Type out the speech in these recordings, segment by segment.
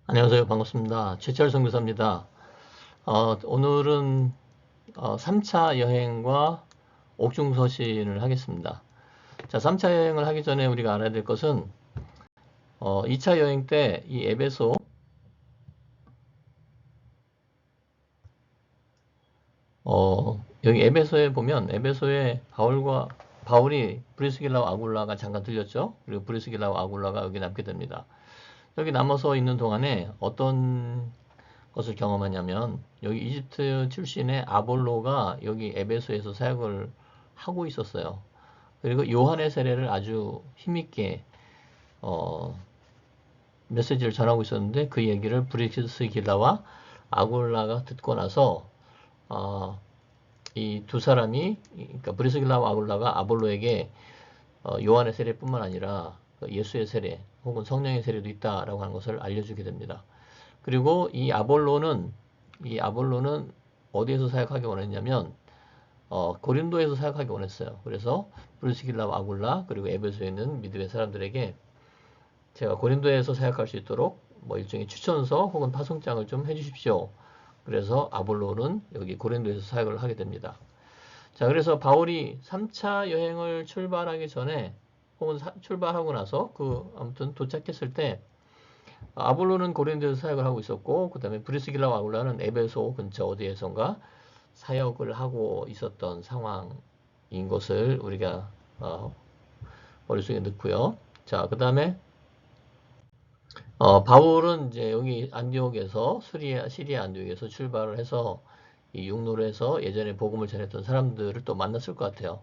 안녕하세요. 반갑습니다. 최철 선교사입니다. 오늘은 3차 여행과 옥중서신을 하겠습니다. 자, 3차 여행을 하기 전에 우리가 알아야 될 것은 2차 여행 때 이 에베소 여기 에베소에 보면 에베소에 바울이 브리스길라와 아굴라가 잠깐 들렸죠. 그리고 브리스길라와 아굴라가 여기 남게 됩니다. 여기 남아서 있는 동안에 어떤 것을 경험하냐면 여기 이집트 출신의 아볼로가 여기 에베소에서 사역을 하고 있었어요. 그리고 요한의 세례를 아주 힘있게 어, 메시지를 전하고 있었는데 그 얘기를 브리스길라와 아굴라가 듣고 나서 이 두 사람이, 그러니까 브리스길라와 아굴라가 아볼로에게 요한의 세례뿐만 아니라 예수의 세례 혹은 성령의 세례도 있다라고 하는 것을 알려주게 됩니다. 그리고 이 아볼로는 어디에서 사역하기 원했냐면 고린도에서 사역하기 원했어요. 그래서 브리스길라와 아굴라 그리고 에베소에 있는 믿음의 사람들에게 제가 고린도에서 사역할 수 있도록 뭐 일종의 추천서 혹은 파송장을 좀 해주십시오. 그래서 아볼로는 여기 고린도에서 사역을 하게 됩니다. 자, 그래서 바울이 3차 여행을 출발하기 전에 혹은 출발하고 나서 아무튼 도착했을 때 아볼로는 고린도에서 사역을 하고 있었고 그 다음에 브리스길라와 아굴라는 에베소 근처 어디에선가 사역을 하고 있었던 상황인 것을 우리가 머릿속에 넣고요. 자, 그 다음에 바울은 이제 여기 안디옥에서 시리아 안디옥에서 출발을 해서 이 육로로 해서 예전에 복음을 전했던 사람들을 또 만났을 것 같아요.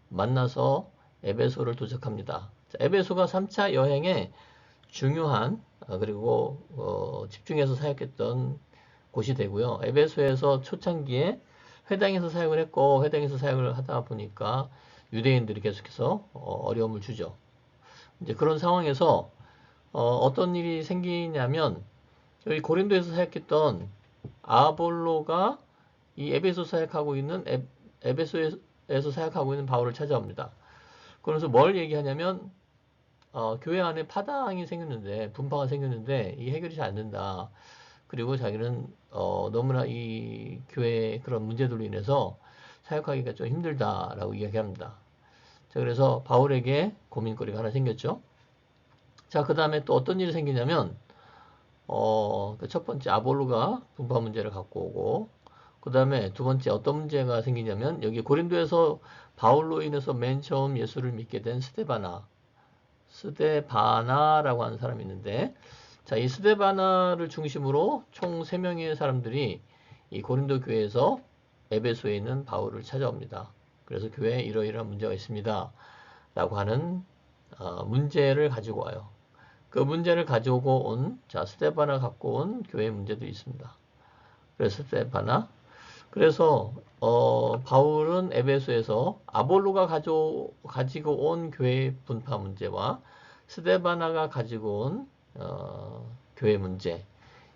만나서 에베소를 도착합니다. 자, 에베소가 3차 여행에 중요한 그리고 집중해서 사역했던 곳이 되고요. 에베소에서 초창기에 회당에서 사역을 했고 회당에서 사역을 하다 보니까 유대인들이 계속해서 어려움을 주죠. 이제 그런 상황에서 어떤 일이 생기냐면 여기 고린도에서 사역했던 아볼로가 이 에베소 사역하고 있는 에베소에서 사역하고 있는 바울을 찾아옵니다. 그러면서 뭘 얘기하냐면 교회 안에 파당이 생겼는데 분파가 생겼는데 이 해결이 잘 안 된다. 그리고 자기는 너무나 이 교회의 그런 문제들로 인해서 사역하기가 좀 힘들다라고 이야기합니다. 자, 그래서 바울에게 고민거리가 하나 생겼죠. 자, 그 다음에 또 어떤 일이 생기냐면 그첫 번째 아볼로가 분파 문제를 갖고 오고 그 다음에 두 번째 어떤 문제가 생기냐면 여기 고린도에서 바울로 인해서 맨 처음 예수를 믿게 된 스데바나라고 하는 사람이 있는데 자, 이 스데바나를 중심으로 총 3명의 사람들이 이 고린도 교회에서 에베소에 있는 바울을 찾아옵니다. 그래서 교회에 이러이러한 문제가 있습니다. 라고 하는 문제를 가지고 와요. 그 문제를 가지고 자, 스데바나 갖고 온 교회 문제도 있습니다. 그래서 스데바나. 그래서 바울은 에베소에서 아볼로가 가지고 온 교회 분파 문제와 스데바나가 가지고 온 교회 문제,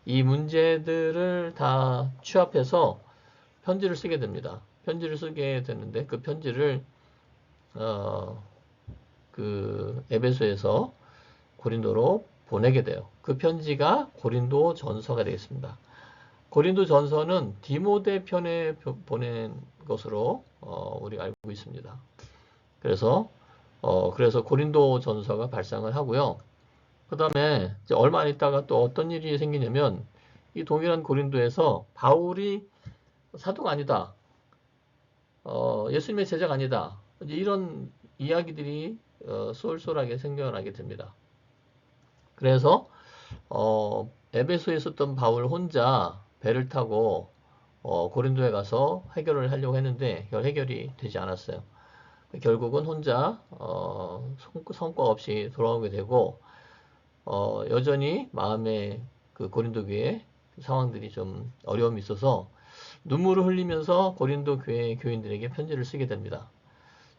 이 문제들을 다 취합해서 편지를 쓰게 됩니다. 편지를 쓰게 되는데 그 편지를 그 에베소에서 고린도로 보내게 돼요. 그 편지가 고린도 전서가 되겠습니다. 고린도 전서는 디모데 편에 보낸 것으로 우리가 알고 있습니다. 그래서 고린도 전서가 발상을 하고요. 그 다음에 얼마 안 있다가 또 어떤 일이 생기냐면 이 동일한 고린도에서 바울이 사도가 아니다. 예수님의 제자가 아니다. 이제 이런 이야기들이 쏠쏠하게 생겨나게 됩니다. 그래서 에베소에 있었던 바울 혼자 배를 타고 고린도에 가서 해결을 하려고 했는데 해결이 되지 않았어요. 결국은 혼자 성과 없이 돌아오게 되고 여전히 마음에 그 고린도 교회 상황들이 좀 어려움이 있어서 눈물을 흘리면서 고린도 교회 교인들에게 편지를 쓰게 됩니다.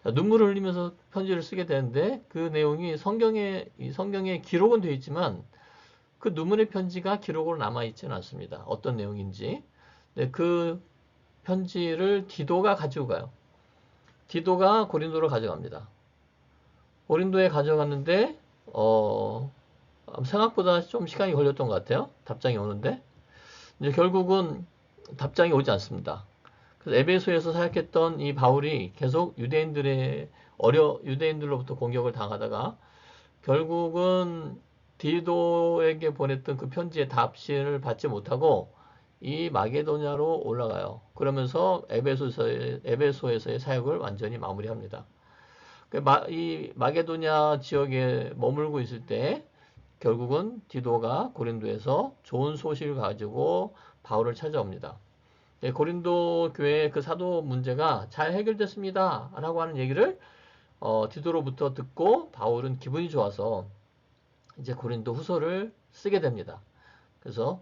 자, 눈물을 흘리면서 편지를 쓰게 되는데 그 내용이 성경에 기록은 되어 있지만 그 눈물의 편지가 기록으로 남아있지는 않습니다. 어떤 내용인지. 네, 그 편지를 디도가 가지고 가요. 디도가 고린도로 가져갑니다. 고린도에 가져갔는데 생각보다 좀 시간이 걸렸던 것 같아요. 답장이 오는데. 이제 결국은 답장이 오지 않습니다. 그래서 에베소에서 사역했던 이 바울이 계속 유대인들로부터 공격을 당하다가 결국은 디도에게 보냈던 그 편지의 답신을 받지 못하고 이 마게도냐로 올라가요. 그러면서 에베소에서의 사역을 완전히 마무리합니다. 이 마게도냐 지역에 머물고 있을 때 결국은 디도가 고린도에서 좋은 소식을 가지고 바울을 찾아옵니다. 고린도 교회의 그 사도 문제가 잘 해결됐습니다. 라고 하는 얘기를 디도로부터 듣고 바울은 기분이 좋아서 이제 고린도 후서를 쓰게 됩니다. 그래서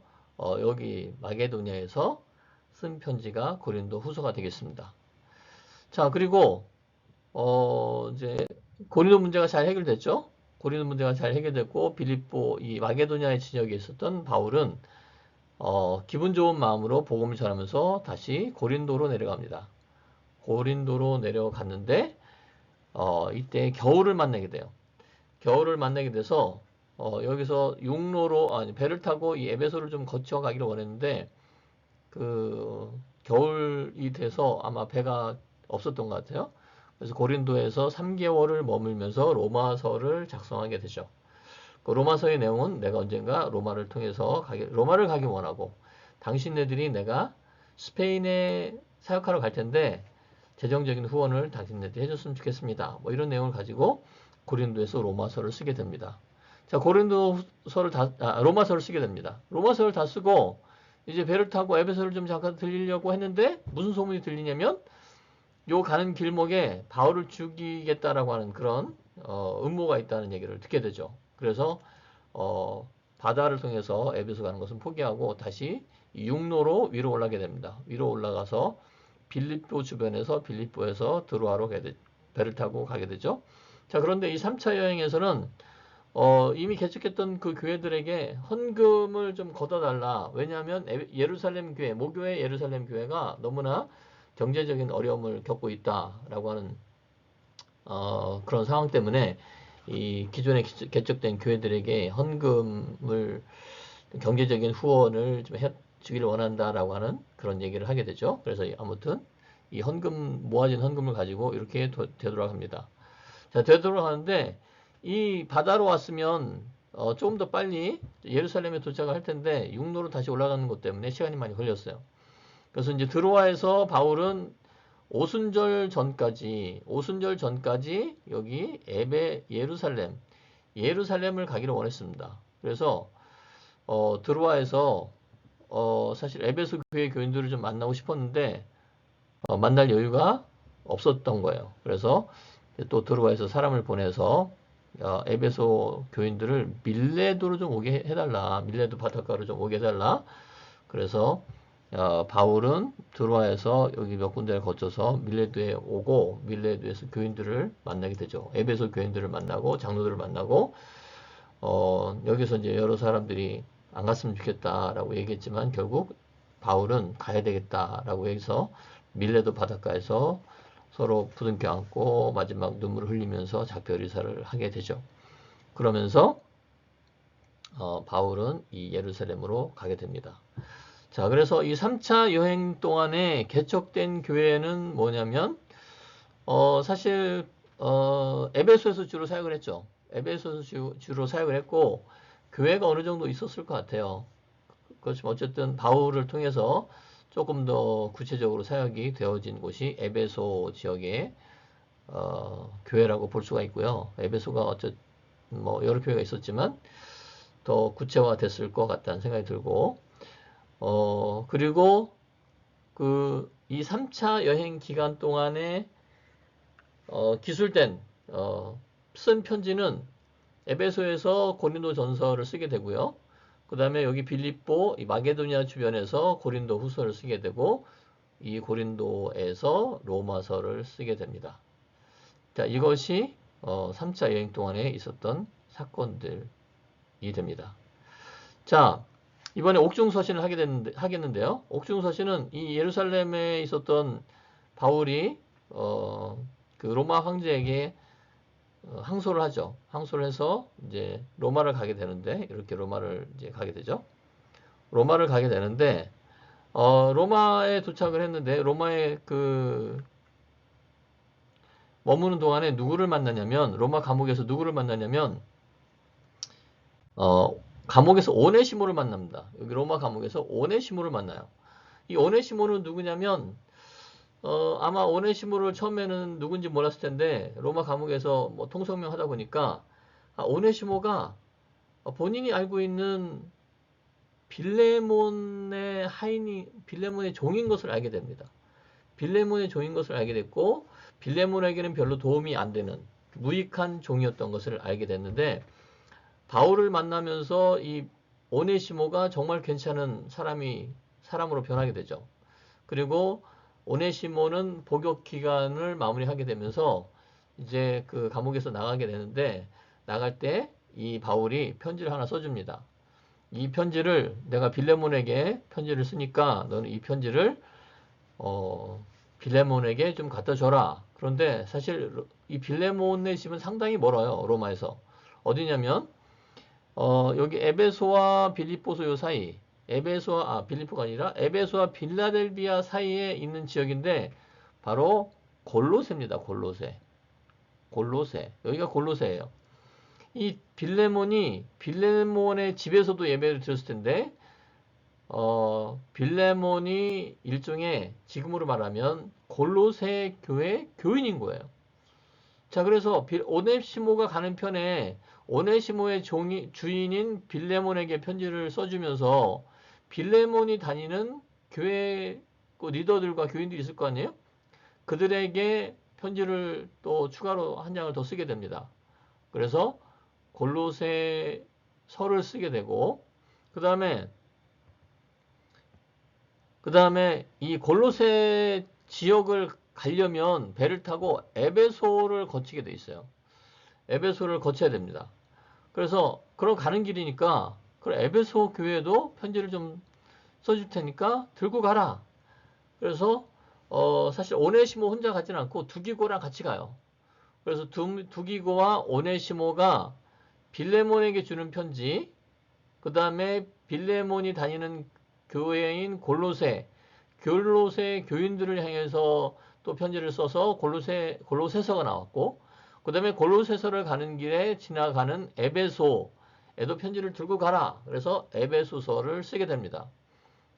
여기 마게도냐에서 쓴 편지가 고린도 후서가 되겠습니다. 자, 그리고 이제 고린도 문제가 잘 해결됐죠? 고린도 문제가 잘 해결됐고 빌립보 이 마게도냐의 지역에 있었던 바울은 기분 좋은 마음으로 복음을 전하면서 다시 고린도로 내려갑니다. 고린도로 내려갔는데 이때 겨울을 만나게 돼요. 겨울을 만나게 돼서 여기서 배를 타고 이 에베소를 좀 거쳐 가기를 원했는데 그 겨울이 돼서 아마 배가 없었던 것 같아요. 그래서 고린도에서 3개월을 머물면서 로마서를 작성하게 되죠. 그 로마서의 내용은 내가 언젠가 로마를 가기 원하고 당신네들이 내가 스페인에 사역하러 갈 텐데 재정적인 후원을 당신네들이 해줬으면 좋겠습니다. 뭐 이런 내용을 가지고 고린도에서 로마서를 쓰게 됩니다. 자, 로마서를 쓰게 됩니다. 로마서를 다 쓰고 이제 배를 타고 에베소를 좀 잠깐 들리려고 했는데 무슨 소문이 들리냐면 요 가는 길목에 바울을 죽이겠다라고 하는 그런 음모가 있다는 얘기를 듣게 되죠. 그래서 바다를 통해서 에베소 가는 것은 포기하고 다시 육로로 위로 올라가게 됩니다. 위로 올라가서 빌립보 주변에서 빌립보에서 드로아로 배를 타고 가게 되죠. 자, 그런데 이 3차 여행에서는 이미 개척했던 그 교회들에게 헌금을 좀 걷어달라. 왜냐하면 예루살렘 교회, 모교회 예루살렘 교회가 너무나 경제적인 어려움을 겪고 있다라고 하는 그런 상황 때문에 이 기존에 개척된 교회들에게 헌금을 경제적인 후원을 좀 해주기를 원한다라고 하는 그런 얘기를 하게 되죠. 그래서 아무튼 이 모아진 헌금을 가지고 이렇게 되돌아갑니다. 자, 되돌아가는데 이 바다로 왔으면 조금 더 빨리 예루살렘에 도착을 할 텐데 육로로 다시 올라가는 것 때문에 시간이 많이 걸렸어요. 그래서 이제 드로아에서 바울은 오순절 전까지 여기 예루살렘을 가기를 원했습니다. 그래서 드로아에서 사실 에베소 교회 교인들을 좀 만나고 싶었는데 만날 여유가 없었던 거예요. 그래서 또 드로아에서 사람을 보내서 에베소 교인들을 밀레도로 좀 오게 해달라. 밀레도 바닷가로 좀 오게 해달라. 그래서 바울은 드로아에서 여기 몇 군데를 거쳐서 밀레도에 오고 밀레도에서 교인들을 만나게 되죠. 에베소 교인들을 만나고 장로들을 만나고 여기서 이제 여러 사람들이 안 갔으면 좋겠다라고 얘기했지만 결국 바울은 가야 되겠다라고 해서 밀레도 바닷가에서 서로 부둥켜 안고 마지막 눈물을 흘리면서 작별 인사를 하게 되죠. 그러면서 바울은 이 예루살렘으로 가게 됩니다. 자, 그래서 이 3차 여행 동안에 개척된 교회는 뭐냐면 사실 에베소에서 주로 사역을 했죠. 에베소에서 주로 사역을 했고 교회가 어느 정도 있었을 것 같아요. 그렇지만 어쨌든 바울을 통해서 조금 더 구체적으로 사역이 되어진 곳이 에베소 지역의 교회라고 볼 수가 있고요. 에베소가 어쨌든 뭐 여러 교회가 있었지만 더 구체화됐을 것 같다는 생각이 들고 그리고 이 3차 여행 기간 동안에 기술된 쓴 편지는 에베소에서 고린도 전서를 쓰게 되고요. 그 다음에 여기 빌립보, 이 마게도니아 주변에서 고린도 후서를 쓰게 되고 이 고린도에서 로마서를 쓰게 됩니다. 자, 이것이 3차 여행 동안에 있었던 사건들이 됩니다. 자, 이번에 옥중서신을 하겠는데요. 옥중서신은 이 예루살렘에 있었던 바울이 그 로마 황제에게 항소를 하죠. 항소를 해서 이제 로마를 가게 되는데 이렇게 로마를 이제 가게 되죠. 로마를 가게 되는데 로마에 도착을 했는데 로마에 그 머무는 동안에 누구를 만나냐면 로마 감옥에서 누구를 만나냐면 어, 감옥에서 오네시모를 만납니다. 여기 로마 감옥에서 오네시모를 만나요. 이 오네시모는 누구냐면 아마 오네시모를 처음에는 누군지 몰랐을 텐데 로마 감옥에서 뭐 통성명 하다 보니까 오네시모가 본인이 알고 있는 빌레몬의 종인 것을 알게 됩니다. 빌레몬의 종인 것을 알게 됐고 빌레몬에게는 별로 도움이 안 되는 무익한 종이었던 것을 알게 됐는데 바울을 만나면서 이 오네시모가 정말 괜찮은 사람으로 변하게 되죠. 그리고 오네시모는 복역 기간을 마무리하게 되면서 이제 그 감옥에서 나가게 되는데 나갈 때 이 바울이 편지를 하나 써줍니다. 이 편지를 내가 빌레몬에게 편지를 쓰니까 너는 이 편지를 빌레몬에게 좀 갖다 줘라. 그런데 사실 이 빌레몬의 집은 상당히 멀어요. 로마에서. 어디냐면 여기 에베소와 빌립보소 요 사이, 빌립보가 아니라 에베소와 빌라델비아 사이에 있는 지역인데 바로 골로새입니다. 골로새. 여기가 골로새예요. 이 빌레몬의 집에서도 예배를 드렸을 텐데 빌레몬이 일종의 지금으로 말하면 골로새 교회 교인인 거예요. 자, 그래서 오네시모가 가는 편에 오네시모의 주인인 빌레몬에게 편지를 써주면서 빌레몬이 다니는 교회 그 리더들과 교인들이 있을 거 아니에요? 그들에게 편지를 또 추가로 한 장을 더 쓰게 됩니다. 그래서 골로새 서를 쓰게 되고 그 다음에 이 골로새 지역을 가려면 배를 타고 에베소를 거치게 돼 있어요. 에베소를 거쳐야 됩니다. 그래서 그럼 가는 길이니까 그럼 에베소 교회에도 편지를 좀 써줄 테니까 들고 가라. 그래서 사실 오네시모 혼자 가지는 않고 두기고랑 같이 가요. 그래서 두기고와 오네시모가 빌레몬에게 주는 편지, 그 다음에 빌레몬이 다니는 교회인 골로새 교인들을 향해서 또 편지를 써서 골로새서가 나왔고, 그 다음에 골로새서를 가는 길에 지나가는 에베소에도 편지를 들고 가라. 그래서 에베소서를 쓰게 됩니다.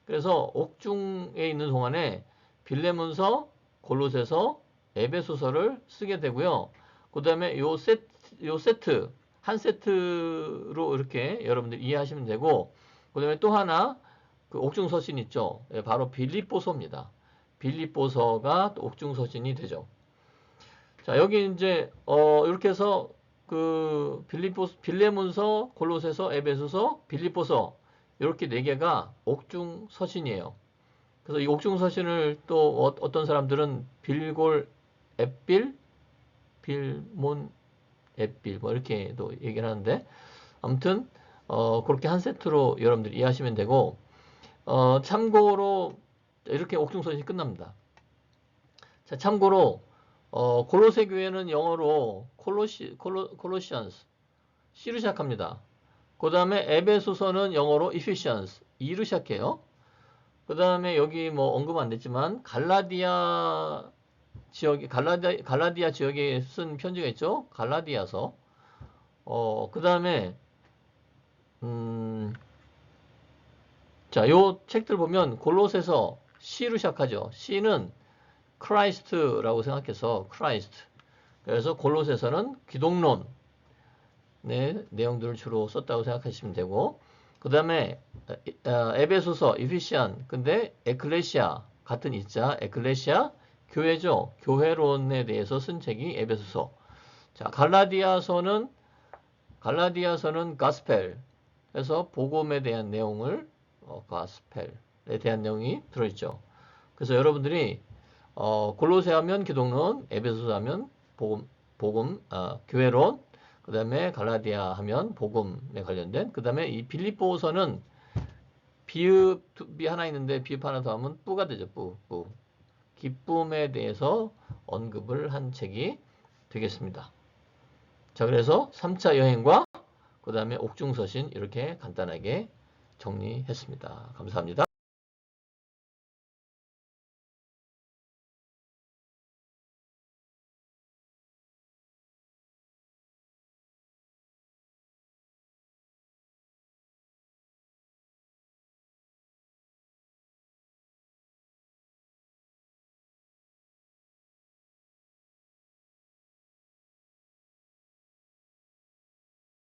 그래서 옥중에 있는 동안에 빌레몬서, 골로새서, 에베소서를 쓰게 되고요. 그 다음에 한 세트로 이렇게 여러분들 이해하시면 되고, 그 다음에 또 하나, 그 옥중서신 있죠. 예, 바로 빌립보서입니다. 빌립보서가 또 옥중서신이 되죠. 자, 여기 이제, 이렇게 해서 그 빌레몬서, 골로새서, 에베소서, 빌립보서, 이렇게 네 개가 옥중서신이에요. 그래서 이 옥중서신을 또 어떤 사람들은 빌골, 앳빌, 빌몬, 앳빌, 뭐 이렇게도 얘기를 하는데, 아무튼, 그렇게 한 세트로 여러분들 이해하시면 되고, 참고로, 이렇게 옥중서신이 끝납니다. 자, 참고로, 골로새 교회는 영어로 콜로시안스, C로 시작합니다. 그 다음에 에베소서는 영어로 Ephesians, E로 시작해요. 그 다음에 여기 뭐 언급 안 됐지만 갈라디아 지역에 쓴 편지가 있죠. 갈라디아서. 그 다음에 자, 요 책들 보면 골로새서 C로 시작하죠. C는 크라이스트라고 생각해서 크라이스트. 그래서 골로새서는 기독론 내용들을 주로 썼다고 생각하시면 되고, 그 다음에 에베소서, 이피시안, 근데 에클레시아 같은 이자 에클레시아 교회죠. 교회론에 대해서 쓴 책이 에베소서. 자, 갈라디아서는 가스펠. 그래서 복음에 대한 내용을 가스펠에 대한 내용이 들어있죠. 그래서 여러분들이 골로새 하면 기독론, 에베소서 하면 복음, 교회론, 그 다음에 갈라디아 하면 복음에 관련된, 그 다음에 이 빌립보서는 비읍이 하나 있는데 비읍 하나 더 하면 뿌가 되죠. 뿌. 기쁨에 대해서 언급을 한 책이 되겠습니다. 자, 그래서 3차 여행과 그 다음에 옥중서신 이렇게 간단하게 정리했습니다. 감사합니다.